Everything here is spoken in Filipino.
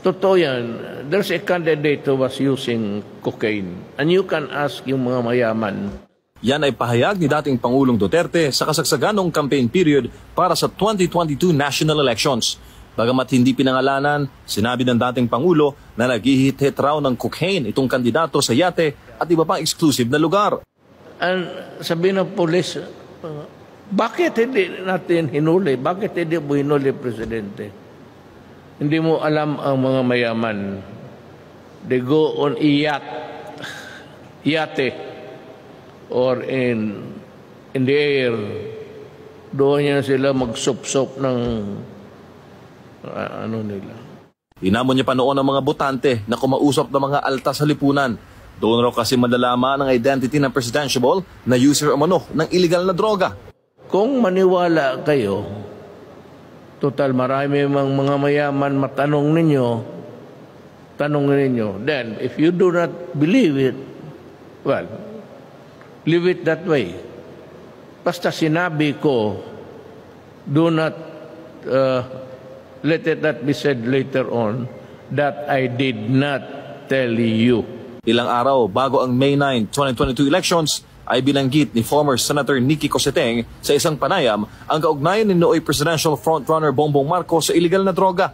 Totoo yan. There's a candidate who was using cocaine. And you can ask yung mga mayaman. Yan ay pahayag ni dating Pangulong Duterte sa kasagsagan noong campaign period para sa 2022 national elections. Bagamat hindi pinangalanan, sinabi ng dating Pangulo na naghihit-hit raw ng cocaine itong kandidato sa yate at iba pang exclusive na lugar. And sabi ng polis, bakit hindi natin hinuli? Bakit hindi mo hinuli, Presidente? Hindi mo alam ang mga mayaman. They go on yate, or in the air. Doon niya sila magsup-sup ng ano nila. Inamon niya pa noon ang mga botante na kumausap ng mga alta sa lipunan. Doon raw kasi madalama ang identity ng presidential na user umano ng illegal na droga. Kung maniwala kayo, total marami mga mayaman tanong ninyo. Then, if you do not believe it, well, leave it that way. Basta sinabi ko, do not let it not be said later on that I did not tell you. Ilang araw bago ang May 9, 2022 elections, ay binanggit ni former Senator Nicky Cosseteng sa isang panayam ang kaugnayan ni nooy presidential frontrunner Bongbong Marcos sa illegal na droga.